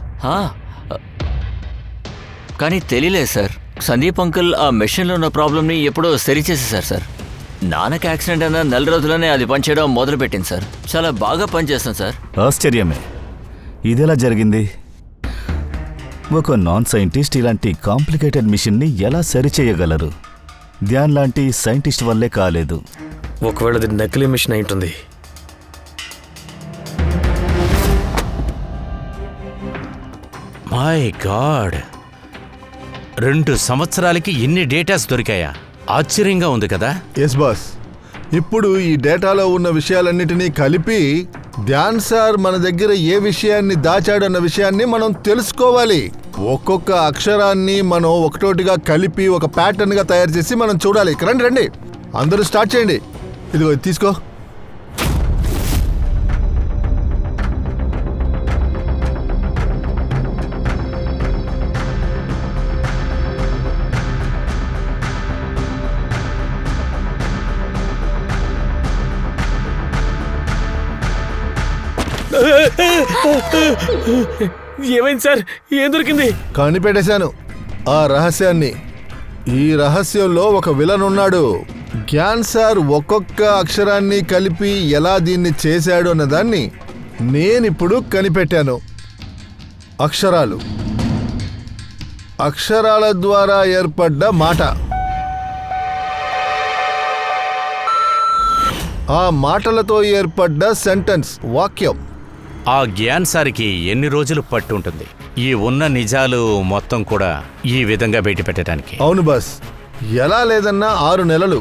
కానీ తెలియలేదు సార్. సందీప్ అంకుల్ ఆ మెషిన్లో ఉన్న ప్రాబ్లమ్ని ఎప్పుడో సరిచేసేశారు సార్. నాన్నకి యాక్సిడెంట్ అయిన 4 రోజులనే అది పనిచేయడం మొదలుపెట్టింది సార్. చాలా బాగా పనిచేస్తాం సార్. ఆశ్చర్యమే, ఇదెలా జరిగింది? ఒక నాన్ సైంటిస్ట్ ఇలాంటి కాంప్లికేటెడ్ మిషన్ని ఎలా సరిచేయగలరు? ధ్యాన్ లాంటి సైంటిస్ట్ వల్లే కాలేదు. ఒకవేళ అది నకిలీ మిషన్ అయి ఉంటుంది. మై గాడ్, 2 సంవత్సరాలకి ఇన్ని డేటాస్ దొరికాయా? ఆశ్చర్యంగా ఉంది కదా. Yes boss. ఇప్పుడు ఈ డేటాలో ఉన్న విషయాలన్నిటినీ కలిపి ధ్యాన్ సార్ మన దగ్గర ఏ విషయాన్ని దాచాడన్న విషయాన్ని మనం తెలుసుకోవాలి. ఒక్కొక్క అక్షరాన్ని మనం ఒకటోటిగా కలిపి ఒక ప్యాటర్న్ గా తయారు చేసి మనం చూడాలి. రండి రండి, అందరూ స్టార్ట్ చేయండి. ఇదిగో తీసుకో. ఏమైంది సార్? ఏం దొరికింది? కనిపెట్టేశాను ఆ రహస్యాన్ని. ఈ రహస్యంలో ఒక విలన్ ఉన్నాడు. జ్ఞాన్ సార్ ఒక్కొక్క అక్షరాన్ని కలిపి ఎలా దీన్ని చేశాడు అన్నదాన్ని నేనిప్పుడు కనిపెట్టాను. అక్షరాలు, అక్షరాల ద్వారా ఏర్పడ్డ మాట, ఆ మాటలతో ఏర్పడ్డ సెంటెన్స్, వాక్యం. ఆ జ్ఞాన్ సార్కి ఎన్ని రోజులు పట్టు ఉంటుంది ఈ ఉన్న నిజాలు మొత్తం కూడా ఈ విధంగా బయట పెట్టడానికి? అవును బాస్, ఎలా లేదన్నా 6 నెలలు.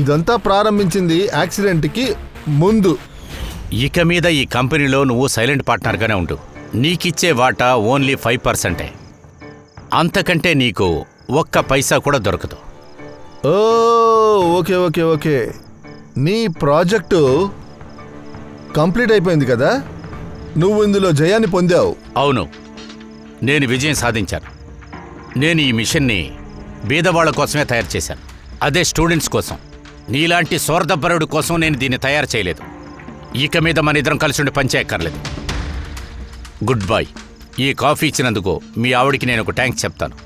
ఇదంతా ప్రారంభించింది యాక్సిడెంట్కి ముందు. ఇక మీద ఈ కంపెనీలో నువ్వు సైలెంట్ పార్ట్నర్గానే ఉండు. నీకిచ్చే వాటా ఓన్లీ 5%. అంతకంటే నీకు ఒక్క పైసా కూడా దొరకదు. ఓ ఓకే ఓకే ఓకే. నీ ప్రాజెక్టు కంప్లీట్ అయిపోయింది కదా, నువ్వు ఇందులో జయాన్ని పొందావు. అవును, నేను విజయం సాధించాను. నేను ఈ మిషన్ని బీదవాళ్ల కోసమే తయారు చేశాను. అదే స్టూడెంట్స్ కోసం, నీలాంటి స్వార్థపరుడు కోసం నేను దీన్ని తయారు చేయలేదు. ఇక మీద మన ఇద్దరం కలిసి ఉండి పనిచేయక్కర్లేదు. Good bye. ఈ కాఫీ ఇచ్చినందుకు మీ ఆవిడికి నేను ఒక థ్యాంక్స్ చెప్తాను.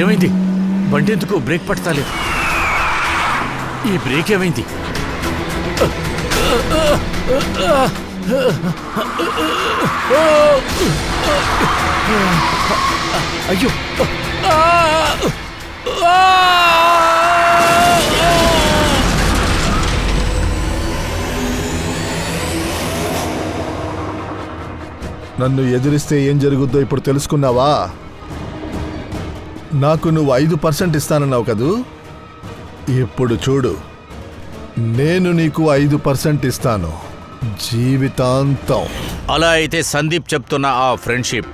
ఏమైంది? బండి ఎందుకు బ్రేక్ పడతాలేదు? ఈ బ్రేక్ ఏమైంది? అయ్యో, నన్ను ఎదిరిస్తే ఏం జరుగుద్దో ఇప్పుడు తెలుసుకున్నావా? నాకు నువ్వు 5% ఇస్తానన్నావు కదూ, ఇప్పుడు చూడు, నేను నీకు 5% ఇస్తాను, జీవితాంతం. అలా అయితే సందీప్ చెప్తున్న ఆ ఫ్రెండ్షిప్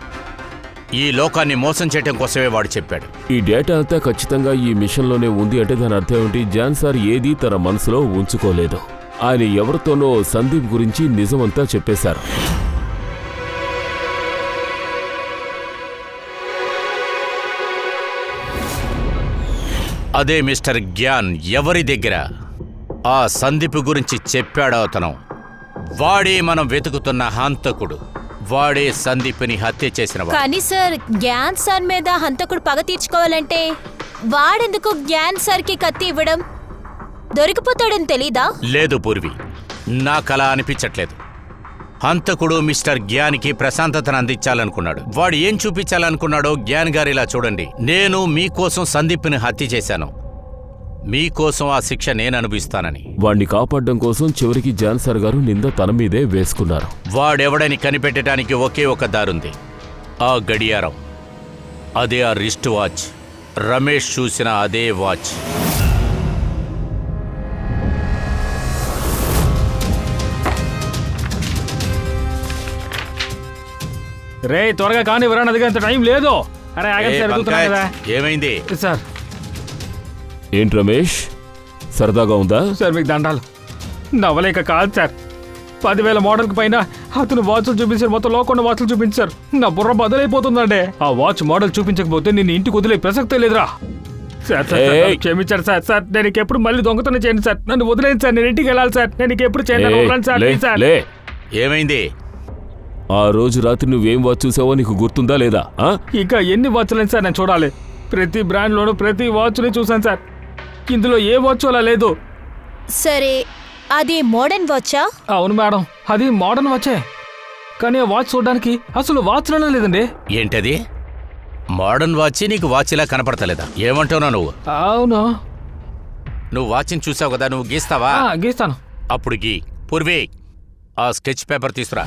ఈ లోకాన్ని మోసం చేయడం కోసమే వాడు చెప్పాడు. ఈ డేటా అంతా ఖచ్చితంగా ఈ మిషన్లోనే ఉంది అంటే దాని అర్థం ఏమిటి? జాన్ సార్ ఏదీ తన మనసులో ఉంచుకోలేదు. ఆయన ఎవరితోనో సందీప్ గురించి నిజమంతా చెప్పేశారు. అదే మిస్టర్ జ్ఞాన్ ఎవరి దగ్గర ఆ సందీప్ గురించి చెప్పాడో అతను వాడే మనం వెతుకుతున్న హంతకుడు. వాడే సందీప్ని హత్య చేసినవాడు. కానీ సార్, జ్ఞాన్ సార్ మీద హంతకుడు పగ తీర్చుకోవాలంటే వాడెందుకు జ్ఞాన్ సార్కి కత్తి ఇవ్వడం? దొరికిపోతాడని తెలీదా? లేదు పూర్వి, నాకలా అనిపించట్లేదు. హంతకుడు మిస్టర్ జ్ఞాన్కి ప్రశాంతతను అందించాలనుకున్నాడు. వాడు ఏం చూపించాలనుకున్నాడో జ్ఞాన్ గారు ఇలా చూడండి. నేను మీకోసం సందీప్ని హత్య చేశాను, మీకోసం ఆ శిక్ష నేను అనుభవిస్తానని. వాణ్ణి కాపాడడం కోసం చివరికి జాన్ సార్ గారు నింద తన మీదే వేసుకున్నారు. వాడెవడని కనిపెట్టడానికి ఒకే ఒక దారుంది, ఆ గడియారం. అదే ఆ రిస్ట్ వాచ్, రమేష్ చూసిన అదే వాచ్. రే త్వరగా కానీ వరానదిగా అంత టైం లేదు. అరే ఆగండి సార్, అడుగుతున్నా కదా. ఏమైంది సార్? ఏంటి రమేష్, సరదాగా ఉందా? సార్ మీకు దండాలు, నవ్వలేక కాదు సార్. 10,000 మోడల్కి పైన అతను వాచ్లు చూపించారు, మొత్తం లోకొండ వాచ్లు చూపించారు. నా బుర్ర బదులైపోతుందండి. ఆ వాచ్ మోడల్ చూపించకపోతే నేను ఇంటికి వదిలే ప్రసక్తే లేదురా. సార్ సార్, సార్, నన్ను క్షమించారు సార్. సార్ నేను ఇంకెప్పుడు మళ్ళీ దొంగతనం చేయండి సార్. నన్ను వదిలేండి సార్. నేను ఇంటికి వెళ్ళాలి సార్. నేను ఇంకెప్పుడు చేయను వదలండి సార్. Please sir. లే ఏమైంది? ఆ రోజు రాత్రి నువ్వేం వాచ్ చూసావో నీకు గుర్తుందా లేదా? ఇంకా ఎన్ని వాచ్లని సార్ నేను చూడాలి? ప్రతి బ్రాండ్లోనూ ప్రతి వాచ్ని చూసాను సార్. ఇందులో ఏ వాచ్ అలా లేదు. సరే, అది మోడర్న్ వాచా? అవును మేడం, అది మోడర్న్ వాచే. కానీ ఆ వాచ్ చూడడానికి అసలు వాచ్లోనే లేదండి. ఏంటది? మోడర్న్ వాచ్ నీకు వాచ్ ఇలా కనపడతలేదా? ఏమంటున్నావు నువ్వు? అవును. నువ్వు వాచ్ని చూసావు కదా, నువ్వు గీస్తావా? గీస్తాను. అప్పుడు గీ. పూర్వీ, ఆ స్కెచ్ పేపర్ తీసుకురా.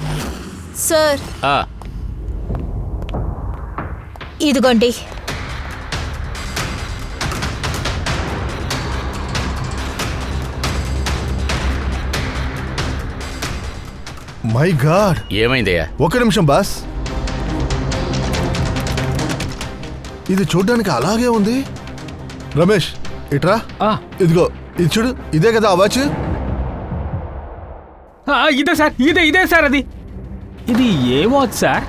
సార్ ఆ, ఇదిగోండి. మై గాడ్, ఏమైందయ్యా? ఒక నిమిషం బాస్. ఇది చూడ్డానికి అలాగే ఉంది. రమేష్ ఇట్రా. ఇదిగో ఇది చూడు, ఇదే కదా ఆ వాచ్? ఇదే సార్, ఇదే సార్. అది ఇది ఏ వాచ్ సార్?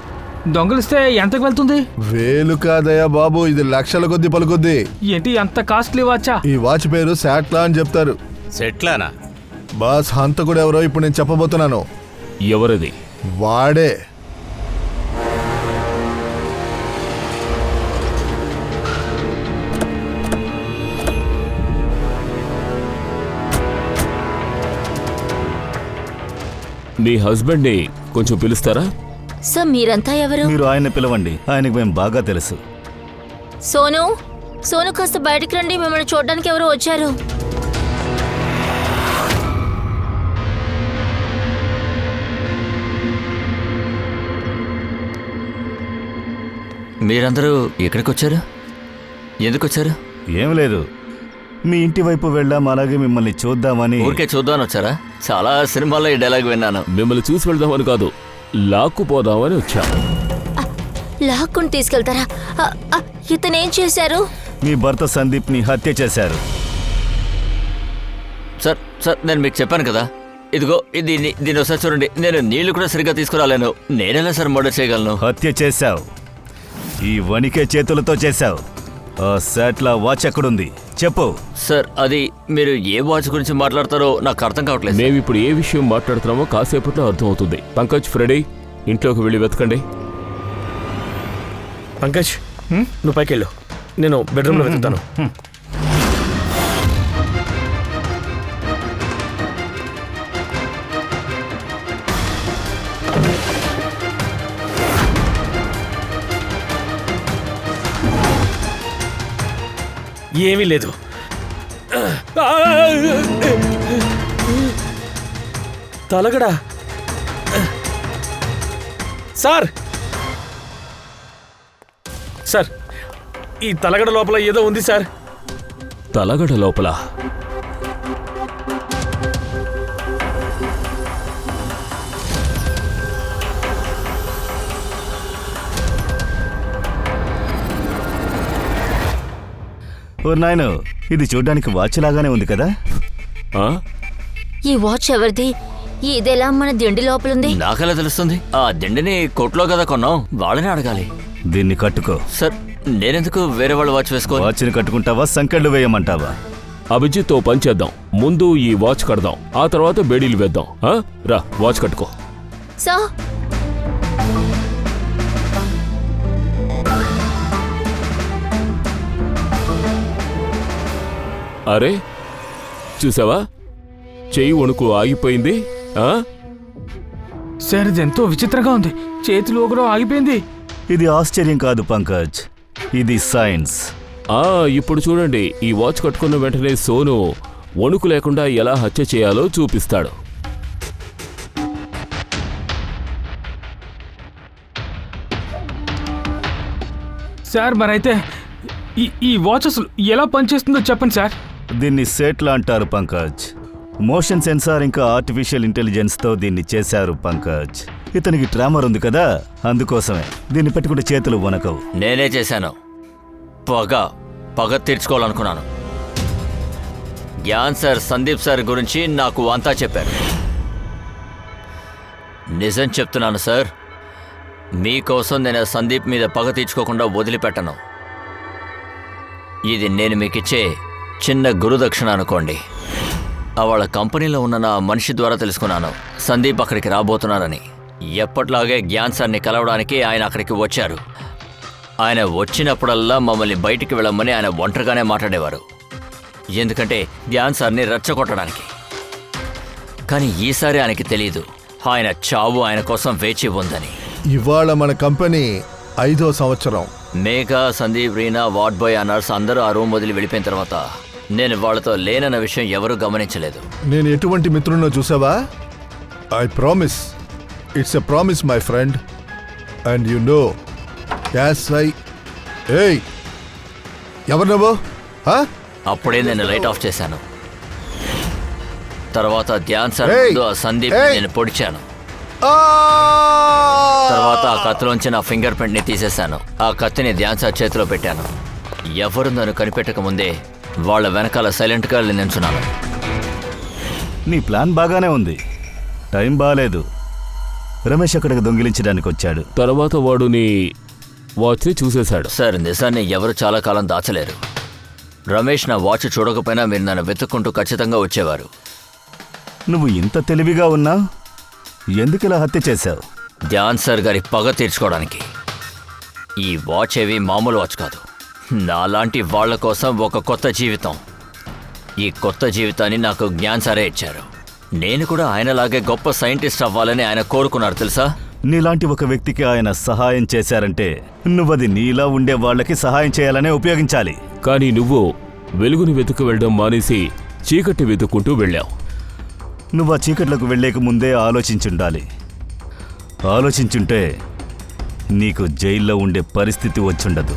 దొంగలిస్తే ఎంతకు వెళ్తుంది? వేలు కాదయ్యా బాబు, ఇది లక్షల కొద్ది పలుకొద్ది. ఏంటి అంత కాస్ట్లీ వాచా? ఈ వాచ్ పేరు శాట్లా అని చెప్తారు. సెట్లానా? బాస్, హంతకుడు ఎవరో ఇప్పుడు నేను చెప్పబోతున్నాను. ఎవరది? వాడే. మీ హస్బెండ్ని కొంచెం పిలుస్తారా? సార్ మీరంతా ఎవరు? మీరు ఆయన్ని పిలవండి, ఆయనకు మేము బాగా తెలుసు. సోను కాస్త బయటికి రండి. మిమ్మల్ని చూడడానికి ఎవరో వచ్చారు. మీరందరూ ఎక్కడికి వచ్చారు? ఎందుకు వచ్చారు? ఏం లేదు, మీ ఇంటి వైపు వెళ్ళాం, అలాగే మిమ్మల్ని చూద్దామని. ఊరికే చూద్దామని వచ్చారా? చాలా సినిమాల్లో ఈ డైలాగ్ విన్నాను. మిమ్మల్ని చూసి వెళ్దామని కాదు, లాక్కుపోదామని వచ్చాం. లాక్కుని తీసుకెళ్తారా? ఇతనేం చేశారు? మీ భర్త సందీప్ని హత్య చేశారు. సార్ సార్, నేను మీకు చెప్పాను కదా, ఇదిగో దీన్ని ఒకసారి చూడండి. నేను నీళ్లు కూడా సరిగ్గా తీసుకురాలేను. నేనెలా సార్ మర్డర్ చేయగలను? హత్య చేశావు, ఈ వణికే చేతులతో చేశావు. ఆ శాట్లా వాచ్ ఎక్కడుంది చెప్పు. సార్, అది మీరు ఏ వాచ్ గురించి మాట్లాడతారో నాకు అర్థం కావట్లేదు. మేమిప్పుడు ఏ విషయం మాట్లాడుతున్నామో కాసేపట్లో అర్థం అవుతుంది. పంకజ్, ఫ్రెడీ, ఇంట్లోకి వెళ్ళి వెతకండి. పంకజ్, నువ్వు పైకి వెళ్ళు, నేను బెడ్రూమ్లో వెతుకుతాను. ఏమీ లేదు. తలగడా సార్, సార్ ఈ తలగడ లోపల ఏదో ఉంది సార్. తలగడ లోపల? ఓ నాయను, ఇది చూడ్డానికి వాచ్ లాగానే ఉంది కదా. ఈ వాచ్ ఎవరిది? ఇదెలా మన దిండి లోపలుంది? నాకెలా తెలుస్తుంది? ఆ దిండిని కొట్లో కదా కొన్నాం, వాళ్ళని అడగాలి. దీన్ని కట్టుకో. సార్, నేనెందుకు వేరే వాళ్ళు వాచ్ వేసుకో? వాచ్ని కట్టుకుంటావా, సంకెళ్ళు వేయమంటావా? అభిజిత్తో పని చేద్దాం. ముందు ఈ వాచ్ కడదాం, ఆ తర్వాత బేడీలు వేద్దాం. రా, వాచ్ కట్టుకో. సార్, అరే చూసావా, చెయ్యి వణుకు ఆగిపోయింది. సార్, ఇది ఎంతో విచిత్రంగా ఉంది. చేతులు ఒకరో ఆగిపోయింది. ఇది ఆశ్చర్యం కాదు పంకజ్, ఇది సైన్స్. ఇప్పుడు చూడండి, ఈ వాచ్ కట్టుకున్న వెంటనే సోను వణుకు లేకుండా ఎలా హత్య చేయాలో చూపిస్తాడు. సార్, మరైతే ఈ వాచ్ అసలు ఎలా పనిచేస్తుందో చెప్పండి సార్. దీన్ని సేట్లా అంటారు పంకజ్. మోషన్ సెన్సార్ ఇంకా ఆర్టిఫిషియల్ ఇంటెలిజెన్స్తో దీన్ని చేశారు పంకజ్. ఇతనికి ట్రామర్ ఉంది కదా, అందుకోసమే. దీన్ని పెట్టుకుంటే చేతులు వనకవు. నేనే చేశాను. పగ తీర్చుకోవాలనుకున్నాను. జ్ఞాన్ సార్, సందీప్ సార్ గురించి నాకు అంతా చెప్పారు. నిజం చెప్తున్నాను సార్, మీకోసం నేను సందీప్ మీద పగ తీర్చుకోకుండా వదిలిపెట్టను. ఇది నేను మీకిచ్చే చిన్న గురుదక్షిణ అనుకోండి. వాళ్ళ కంపెనీలో ఉన్న నా మనిషి ద్వారా తెలుసుకున్నాను సందీప్ అక్కడికి రాబోతున్నారని. ఎప్పట్లాగే జ్ఞాన్ సార్ని కలవడానికి ఆయన అక్కడికి వచ్చారు. ఆయన వచ్చినప్పుడల్లా మమ్మల్ని బయటికి వెళ్ళమని ఆయన ఒంటరిగానే మాట్లాడేవారు, ఎందుకంటే జ్ఞాన్ సార్ని రెచ్చగొట్టడానికి. కానీ ఈసారి ఆయనకి తెలియదు ఆయన చావు ఆయన కోసం వేచి ఉందని. ఇవాళ మన కంపెనీ 5వ సంవత్సరం. Megha, Sandeep, Reena, ward boy, nurse అందరూ ఆ రూమ్ వదిలి వెళ్ళిపోయిన తర్వాత నేను వాళ్ళతో లేనన్న విషయం ఎవరూ గమనించలేదు. నేను ఎటువంటి మిత్రున్నో చూసావా? I promise, it's a promise my friend, and you know as I. ఏయ్, ఎవరు నువ్వు? అప్పుడే నేను లైట్ ఆఫ్ చేశాను. తర్వాత ధ్యాన్ సార్ ఏయ్! ముందు ఆ సందీప్ ఏయ్! నేను పొడిచాను. తర్వాత ఆ కత్తిలోంచి నా ఫింగర్ ప్రింట్ని తీసేశాను. ఆ కత్తిని ధ్యాన్ సార్ చేతిలో పెట్టాను. ఎవరు నన్ను కనిపెట్టక ముందే వాళ్ళ వెనకాల సైలెంట్గా నిల్చున్నాను. నీ ప్లాన్ బాగానే ఉంది, టైం బాగాలేదు. రమేష్ అక్కడికి దొంగిలించడానికి వచ్చాడు. తర్వాత వాడు నీ వాచ్ని చూసేశాడు. సార్, నిజాన్ని ఎవరు చాలా కాలం దాచలేరు. రమేష్ నా వాచ్ చూడకపోయినా మీరు నన్ను వెతుక్కుంటూ ఖచ్చితంగా వచ్చేవారు. నువ్వు ఇంత తెలివిగా ఉన్నా ఎందుకు ఇలా హత్య చేశావు? ధ్యాన్ సార్ గారి పగ తీర్చుకోవడానికి. ఈ వాచ్ ఏవి మామూలు వాచ్ కాదు. నాలాంటి వాళ్ళ కోసం ఒక కొత్త జీవితం. ఈ కొత్త జీవితాన్ని నాకు జ్ఞాన్ సారే ఇచ్చారు. నేను కూడా ఆయనలాగే గొప్ప సైంటిస్ట్ అవ్వాలని ఆయన కోరుకున్నారు తెలుసా? నీలాంటి ఒక వ్యక్తికి ఆయన సహాయం చేశారంటే నువ్వది నీలా ఉండే వాళ్ళకి సహాయం చేయాలనే ఉపయోగించాలి. కానీ నువ్వు వెలుగుని వెతుకు వెళ్ళడం మానేసి చీకటి వెతుక్కుంటూ వెళ్ళావు. నువ్వు ఆ చీకట్లకు వెళ్ళేక ముందే ఆలోచించుండాలి. ఆలోచించుంటే నీకు జైల్లో ఉండే పరిస్థితి వచ్చుండదు.